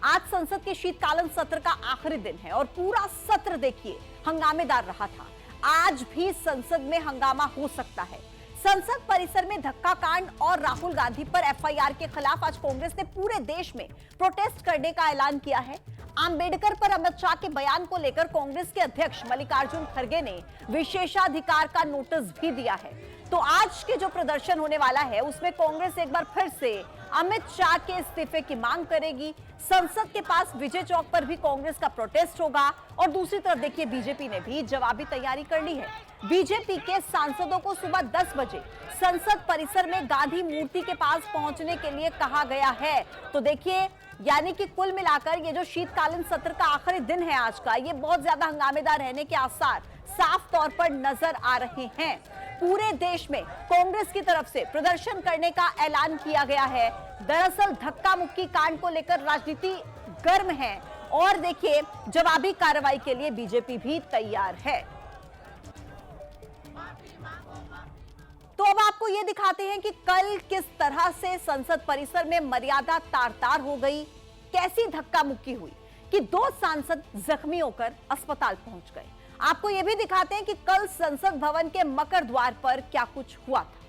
आज संसद के शीतकालीन सत्र का आखिरी दिन है और पूरा सत्र देखिए हंगामेदार रहा था। आज भी संसद में हंगामा हो सकता है। संसद परिसर में धक्का कांड और राहुल गांधी पर एफआईआर के खिलाफ आज कांग्रेस ने पूरे देश में प्रोटेस्ट करने का ऐलान किया है। अंबेडकर पर अमित शाह के बयान को लेकर कांग्रेस के अध्यक्ष मल्लिकार्जुन खड़गे ने विशेषाधिकार का नोटिस भी दिया है। तो आज के जो प्रदर्शन होने वाला है उसमें कांग्रेस एक बार फिर से अमित शाह के इस्तीफे की मांग करेगी। संसद के पास विजय चौक पर भी कांग्रेस का प्रोटेस्ट होगा और दूसरी तरफ देखिए बीजेपी ने भी जवाबी तैयारी कर ली है। बीजेपी के सांसदों को सुबह 10 बजे संसद परिसर में गांधी मूर्ति के पास पहुंचने के लिए कहा गया है। तो देखिए यानी कि कुल मिलाकर ये जो शीतकालीन सत्र का आखिरी दिन है आज का, ये बहुत ज्यादा हंगामेदार रहने के आसार साफ तौर पर नजर आ रहे हैं। पूरे देश में कांग्रेस की तरफ से प्रदर्शन करने का ऐलान किया गया है। दरअसल धक्का मुक्की कांड को लेकर राजनीति गर्म है और देखिए जवाबी कार्रवाई के लिए बीजेपी भी तैयार है। तो अब आपको यह दिखाते हैं कि कल किस तरह से संसद परिसर में मर्यादा तार-तार हो गई, कैसी धक्का मुक्की हुई कि 2 सांसद जख्मी होकर अस्पताल पहुंच गए। आपको यह भी दिखाते हैं कि कल संसद भवन के मकर द्वार पर क्या कुछ हुआ था।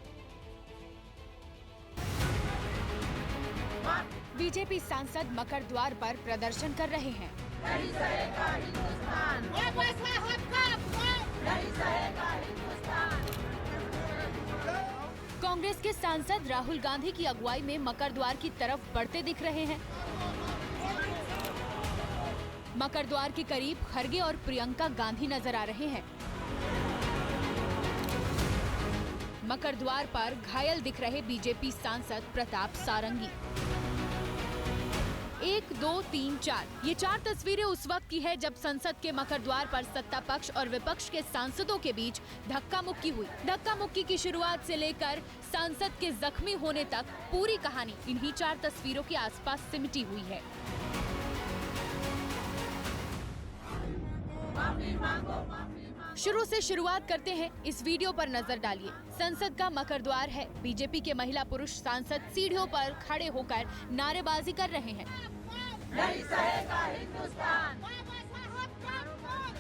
बीजेपी सांसद मकर द्वार पर प्रदर्शन कर रहे हैं। नहीं सहेगा हिंदुस्तान, नहीं सहेगा हिंदुस्तान। कांग्रेस के सांसद राहुल गांधी की अगुवाई में मकर द्वार की तरफ बढ़ते दिख रहे हैं। मकर द्वार के करीब खड़गे और प्रियंका गांधी नजर आ रहे हैं। मकर द्वार पर घायल दिख रहे बीजेपी सांसद प्रताप सारंगी। 1, 2, 3, 4 ये 4 तस्वीरें उस वक्त की है जब संसद के मकर द्वार पर सत्ता पक्ष और विपक्ष के सांसदों के बीच धक्का मुक्की हुई। धक्का मुक्की की शुरुआत से लेकर सांसद के जख्मी होने तक पूरी कहानी इन्हीं 4 तस्वीरों के आसपास सिमटी हुई है। शुरू से शुरुआत करते हैं, इस वीडियो पर नजर डालिए। संसद का मकर द्वार है। बीजेपी के महिला पुरुष सांसद सीढ़ियों पर खड़े होकर नारेबाजी कर रहे हैं। नहीं सहेगा हिंदुस्तान,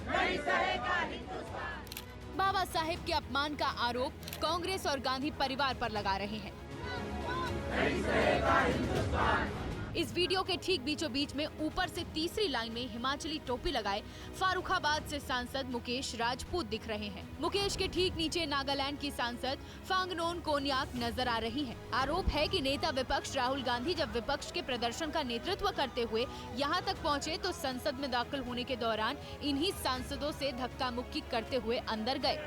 नहीं सहेगा हिंदुस्तान। बाबा साहेब के अपमान का आरोप कांग्रेस और गांधी परिवार पर लगा रहे हैं। नहीं सहेगा हिंदुस्तान। इस वीडियो के ठीक बीचों बीच में ऊपर से तीसरी लाइन में हिमाचली टोपी लगाए फारुखाबाद से सांसद मुकेश राजपूत दिख रहे हैं। मुकेश के ठीक नीचे नागालैंड की सांसद फांगनोन कोन्याक नजर आ रही हैं। आरोप है कि नेता विपक्ष राहुल गांधी जब विपक्ष के प्रदर्शन का नेतृत्व करते हुए यहां तक पहुंचे तो संसद में दाखिल होने के दौरान इन्हीं सांसदों से धक्का मुक्की करते हुए अंदर गए।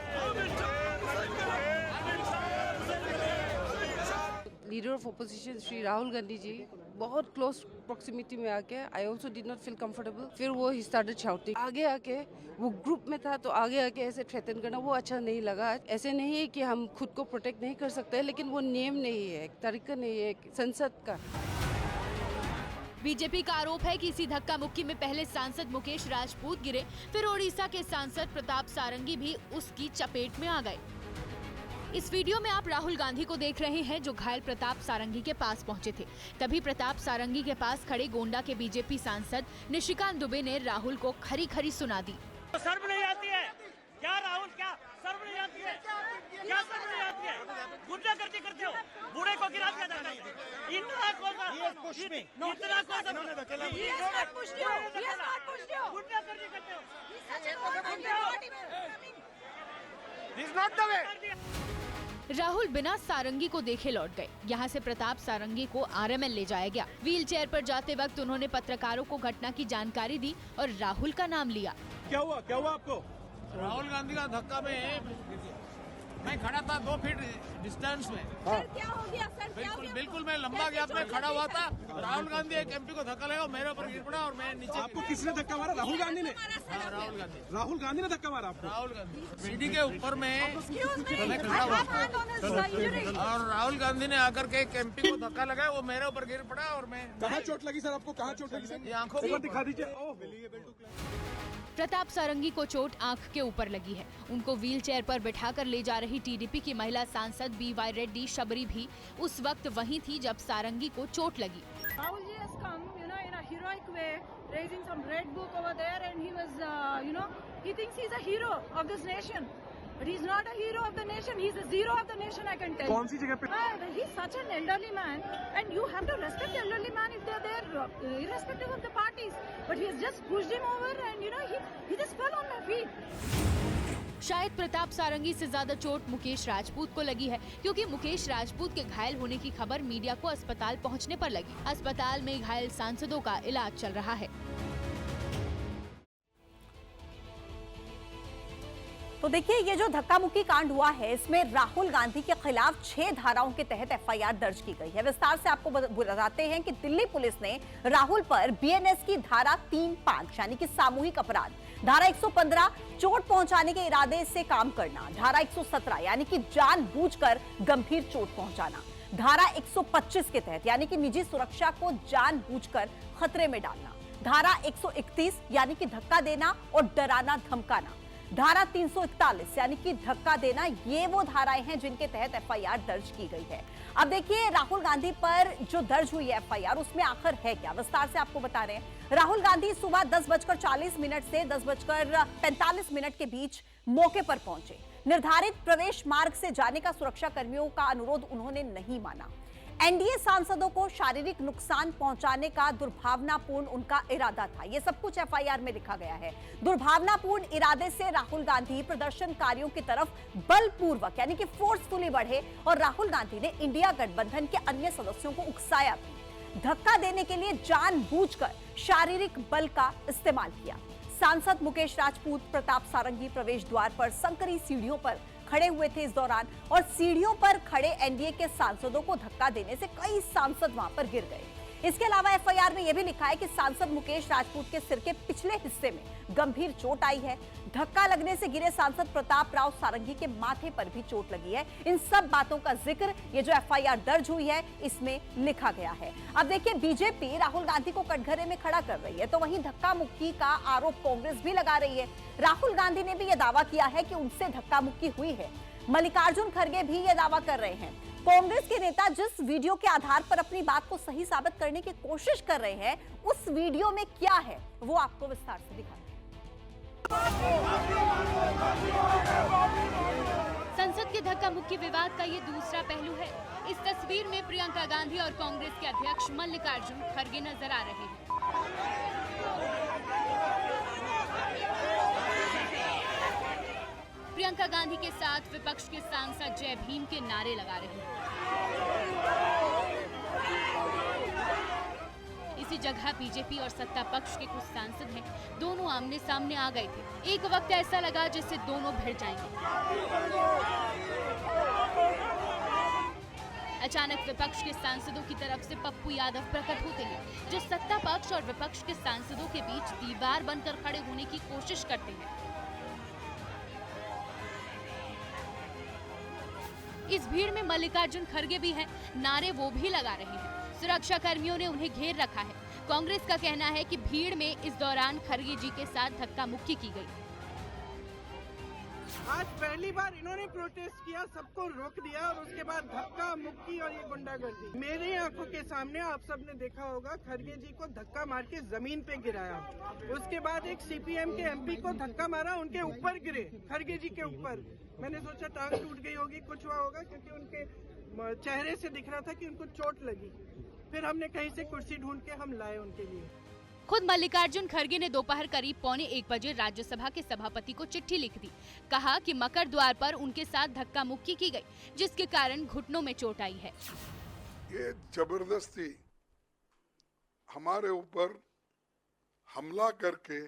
Leader of opposition Shri Rahul Gandhi ji बहुत क्लोज प्रॉक्सिमिटी में आके I also did not feel comfortable. फिर वो ही स्टार्टेड शाउटिंग। आगे आके वो ग्रुप में था तो आगे आके ऐसे थ्रेटन करना वो अच्छा नहीं लगा। ऐसे नहीं है कि हम खुद को प्रोटेक्ट नहीं कर सकते, लेकिन वो नियम नहीं है, तरीका नहीं है संसद का। बीजेपी का आरोप है कि इसी धक्का मुक्की में पहले सांसद मुकेश राजपूत गिरे, फिर ओडिशा के सांसद प्रताप सारंगी भी उसकी चपेट में आ गए। इस वीडियो में आप राहुल गांधी को देख रहे हैं जो घायल प्रताप सारंगी के पास पहुंचे थे। तभी प्रताप सारंगी के पास खड़े गोंडा के बीजेपी सांसद निशिकांत दुबे ने राहुल को खरी खरी सुना दी। तो शर्म नहीं आती है क्या राहुल? क्या शर्म नहीं आती है? क्या शर्म नहीं आती है? गुंडागर्दी करते हो, बूढ़े को गिरा दिया जाता है। इतना कौन गुंडागर्दी करते हो। राहुल बिना सारंगी को देखे लौट गए। यहाँ से प्रताप सारंगी को आरएमएल ले जाया गया। व्हील चेयर पर जाते वक्त उन्होंने पत्रकारों को घटना की जानकारी दी और राहुल का नाम लिया। क्या हुआ आपको? राहुल गांधी का धक्का में मैं खड़ा था 2 फीट डिस्टेंस में। सर क्या हो गया? सर बिल्कुल मैं लंबा गैप में खड़ा हुआ था। राहुल गांधी एक एमपी को धक्का लगा, मेरे ऊपर गिर पड़ा और मैं नीचे। आपको किसने धक्का मारा? राहुल गांधी ने? हाँ, राहुल गांधी ने धक्का मारा आपको? राहुल गांधी सीढ़ी के ऊपर में खड़ा हुआ और राहुल गांधी ने आकर के एक एमपी को धक्का लगाया, वो मेरे ऊपर गिर पड़ा और मैं। कहाँ चोट लगी सर आपको? कहाँ चोट लगी सर? ये आंखों को दिखा दीजिए। प्रताप सारंगी को चोट आंख के ऊपर लगी है। उनको व्हील चेयर पर बिठाकर ले जा रही टीडीपी की महिला सांसद BY रेड्डी शबरी भी उस वक्त वहीं थी जब सारंगी को चोट लगी। Rahul ji has come, in a heroic way raising some red book over there, and he was, he thinks he's a hero of this nation. But he's not a hero of the nation. He's a zero of the nation, I can tell you. कौन सी जगह पे? He's such an elderly man, and you have to respect the elderly man if they're there, irrespective of the parties. But he has just pushed him over, and he just fell on my feet. शायद प्रताप सारंगी से ज्यादा चोट मुकेश राजपूत को लगी है, क्योंकि मुकेश राजपूत के घायल होने की खबर मीडिया को अस्पताल पहुंचने पर लगी। अस्पताल में घायल सांसदों का इलाज चल रहा है। तो देखिए, ये जो धक्का मुक्की कांड हुआ है, इसमें राहुल गांधी के खिलाफ 6 धाराओं के तहत एफआईआर दर्ज की गई है। विस्तार से आपको बताते हैं कि दिल्ली पुलिस ने राहुल पर बीएनएस की धारा 3-5 यानी कि सामूहिक अपराध, धारा 115 चोट पहुंचाने के इरादे से काम करना, धारा 117 यानी कि जानबूझकर गंभीर चोट पहुंचाना, धारा 125 के तहत यानी कि निजी सुरक्षा को जानबूझकर खतरे में डालना, धारा 131 यानी कि धक्का देना और डराना धमकाना, धारा 341 यानी कि धक्का देना, ये वो धाराएं हैं जिनके तहत एफआईआर दर्ज की गई है। अब देखिए, राहुल गांधी पर जो दर्ज हुई है एफआईआर, उसमें आखिर है क्या, विस्तार से आपको बता रहे हैं। राहुल गांधी सुबह 10:40 से 10:45 के बीच मौके पर पहुंचे। निर्धारित प्रवेश मार्ग से जाने का सुरक्षा कर्मियों का अनुरोध उन्होंने नहीं माना। एनडीए सांसदों को शारीरिक नुकसान पहुंचाने का दुर्भावनापूर्ण उनका इरादा था। यह सब कुछ एफआईआर में लिखा गया है। दुर्भावनापूर्ण इरादे से राहुल गांधी प्रदर्शनकारियों की तरफ बलपूर्वक यानी कि फोर्सफुली बढ़े और राहुल गांधी ने इंडिया गठबंधन के अन्य सदस्यों को उकसाया भी। धक्का देने के लिए जानबूझकर शारीरिक बल का इस्तेमाल किया। सांसद मुकेश राजपूत प्रताप सारंगी प्रवेश द्वार पर संकरी सीढ़ियों पर खड़े हुए थे इस दौरान, और सीढ़ियों पर खड़े एनडीए के सांसदों को धक्का देने से कई सांसद वहां पर गिर गए। इसके अलावा एफआईआर में यह भी लिखा है कि सांसद मुकेश राजपूत के सिर के पिछले हिस्से में गंभीर चोट आई है। धक्का लगने से गिरे सांसद प्रताप राव सारंगी के माथे पर भी चोट लगी है। इन सब बातों का जिक्र ये जो एफआईआर दर्ज हुई है इसमें लिखा गया है। अब देखिए, बीजेपी राहुल गांधी को कटघरे में खड़ा कर रही है, तो वहीं धक्का मुक्की का आरोप कांग्रेस भी लगा रही है। राहुल गांधी ने भी यह दावा किया है कि उनसे धक्का मुक्की हुई है। मल्लिकार्जुन खड़गे भी यह दावा कर रहे हैं। कांग्रेस के नेता जिस वीडियो के आधार पर अपनी बात को सही साबित करने की कोशिश कर रहे हैं, उस वीडियो में क्या है वो आपको विस्तार से दिखाते हैं। संसद के धक्का मुक्की विवाद का ये दूसरा पहलू है। इस तस्वीर में प्रियंका गांधी और कांग्रेस के अध्यक्ष मल्लिकार्जुन खड़गे नजर आ रहे हैं। प्रियंका गांधी के साथ विपक्ष के सांसद जय भीम के नारे लगा रहे हैं। इसी जगह बीजेपी और सत्ता पक्ष के कुछ सांसद हैं, दोनों आमने सामने आ गए थे। एक वक्त ऐसा लगा जैसे दोनों भिड़ जाएंगे। अचानक विपक्ष के सांसदों की तरफ से पप्पू यादव प्रकट होते हैं, जो सत्ता पक्ष और विपक्ष के सांसदों के बीच दीवार बनकर खड़े होने की कोशिश करते हैं। इस भीड़ में मल्लिकार्जुन खड़गे भी हैं, नारे वो भी लगा रहे हैं। सुरक्षा कर्मियों ने उन्हें घेर रखा है। कांग्रेस का कहना है कि भीड़ में इस दौरान खड़गे जी के साथ धक्का मुक्की की गई। आज पहली बार इन्होंने प्रोटेस्ट किया, सबको रोक दिया और उसके बाद धक्का मुक्की और ये गुंडागर्दी। मेरी आंखों के सामने आप सबने देखा होगा, खड़गे जी को धक्का मार के जमीन पे गिराया। उसके बाद एक सीपीएम के एमपी को धक्का मारा, उनके ऊपर गिरे, खड़गे जी के ऊपर। मैंने सोचा टांग टूट गई होगी, कुछ हुआ होगा, क्योंकि उनके चेहरे से दिख रहा था कि उनको चोट लगी। फिर हमने कहीं से कुर्सी ढूंढ के हम लाए उनके लिए। खुद मल्लिकार्जुन खड़गे ने दोपहर करीब 1:45 बजे राज्यसभा के सभापति को चिट्ठी लिख दी। कहा कि मकर द्वार पर उनके साथ धक्का मुक्की की गई, जिसके कारण घुटनों में चोट आई है। ये जबरदस्ती हमारे ऊपर हमला करके,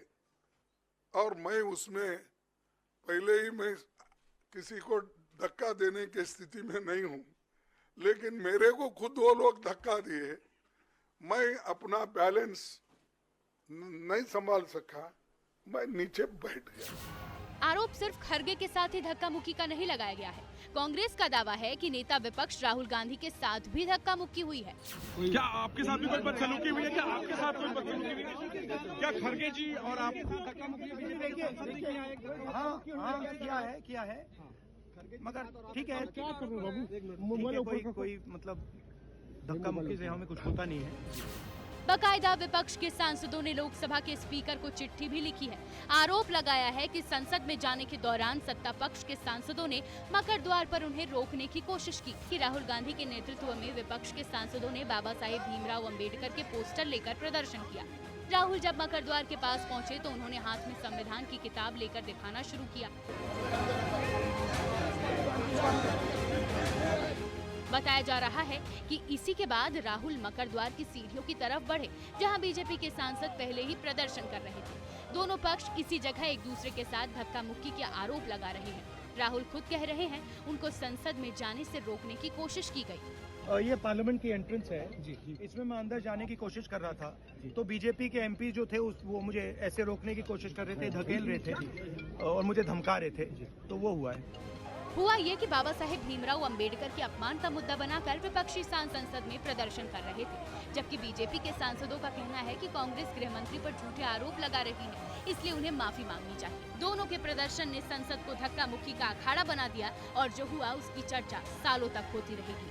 और मैं उसमें पहले ही मैं किसी को धक्का देने की स्थिति में नहीं हूँ, लेकिन मेरे को खुद वो लोग धक्का दिए, मैं अपना बैलेंस नहीं संभाल सका, मैं नीचे बैठ गया। आरोप सिर्फ खड़गे के साथ ही धक्का मुक्की का नहीं लगाया गया है। कांग्रेस का दावा है कि नेता विपक्ष राहुल गांधी के साथ भी धक्का मुक्की हुई है। क्या आपके साथ भी कोई बदसलूकी हुई है? क्या आपके साथ कोई बदसलूकी हुई है? क्या खड़गे जी और आप धक्का मुक्की हुई है? हाँ, किया है, मगर ठीक है, क्या करूँ बाबू, कोई मतलब धक्का मुक्की से हमें कुछ होता नहीं है। बाकायदा विपक्ष के सांसदों ने लोकसभा के स्पीकर को चिट्ठी भी लिखी है। आरोप लगाया है कि संसद में जाने के दौरान सत्ता पक्ष के सांसदों ने मकर द्वार पर उन्हें रोकने की कोशिश की कि राहुल गांधी के नेतृत्व में विपक्ष के सांसदों ने बाबा साहेब भीमराव अंबेडकर के पोस्टर लेकर प्रदर्शन किया। राहुल जब मकर द्वार के पास पहुंचे तो उन्होंने हाथ में संविधान की किताब लेकर दिखाना शुरू किया। बताया जा रहा है कि इसी के बाद राहुल मकर द्वार की सीढ़ियों की तरफ बढ़े, जहां बीजेपी के सांसद पहले ही प्रदर्शन कर रहे थे। दोनों पक्ष इसी जगह एक दूसरे के साथ धक्का मुक्की के आरोप लगा रहे हैं। राहुल खुद कह रहे हैं उनको संसद में जाने से रोकने की कोशिश की गई। ये पार्लियामेंट की एंट्रेंस है जी, इसमें मैं अंदर जाने की कोशिश कर रहा था तो बीजेपी के एमपी जो थे वो मुझे ऐसे रोकने की कोशिश कर रहे थे, धकेल रहे थे और मुझे धमका रहे थे, तो वो हुआ ये कि बाबा साहेब भीमराव अंबेडकर के अपमान का मुद्दा बनाकर विपक्षी संसद में प्रदर्शन कर रहे थे, जबकि बीजेपी के सांसदों का कहना है कि कांग्रेस गृह मंत्री पर झूठे आरोप लगा रही है, इसलिए उन्हें माफी मांगनी चाहिए। दोनों के प्रदर्शन ने संसद को धक्का मुक्की का अखाड़ा बना दिया और जो हुआ उसकी चर्चा सालों तक होती रहेगी।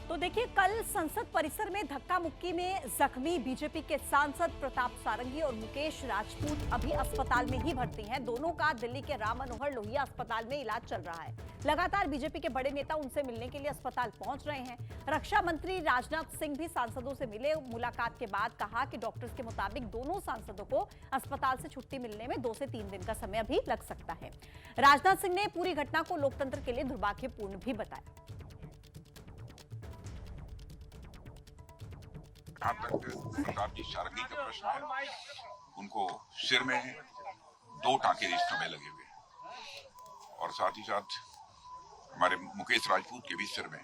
तो देखिए, कल संसद परिसर में धक्का मुक्की में जख्मी बीजेपी के सांसद प्रताप सारंगी और मुकेश राजपूत अभी अस्पताल में ही भर्ती हैं। दोनों का दिल्ली के राम मनोहर लोहिया अस्पताल में इलाज चल रहा है। लगातार बीजेपी के बड़े नेता उनसे मिलने के लिए अस्पताल पहुंच रहे हैं। रक्षा मंत्री राजनाथ सिंह भी सांसदों से मिले। मुलाकात के बाद कहा कि डॉक्टर्स के मुताबिक दोनों सांसदों को अस्पताल से छुट्टी मिलने में 2 से 3 दिन का समय अभी लग सकता है। राजनाथ सिंह ने पूरी घटना को लोकतंत्र के लिए दुर्भाग्यपूर्ण भी बताया। जहाँ तक प्रताप जी सारंगी का प्रश्न है, उनको सिर में 2 टांके इस समय लगे हुए और साथ ही साथ हमारे मुकेश राजपूत के भी सिर में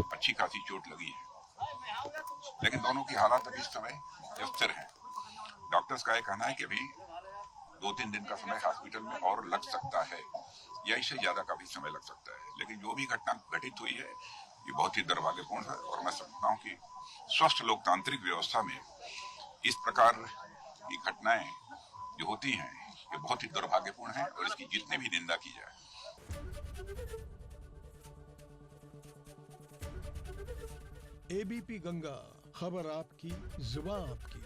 अच्छी खासी चोट लगी है, लेकिन दोनों की हालत अभी इस समय स्थिर है। डॉक्टर्स का यह कहना है कि अभी 2-3 दिन का समय हॉस्पिटल में और लग सकता है या इससे ज्यादा का भी समय लग सकता है, लेकिन जो भी घटना घटित हुई है ये बहुत ही दुर्भाग्यपूर्ण है और मैं समझता हूँ कि स्वस्थ लोकतांत्रिक व्यवस्था में इस प्रकार की घटनाएं जो होती हैं ये बहुत ही दुर्भाग्यपूर्ण है और इसकी जितनी भी निंदा की जाए। एबीपी गंगा, खबर आपकी, जुबान आपकी।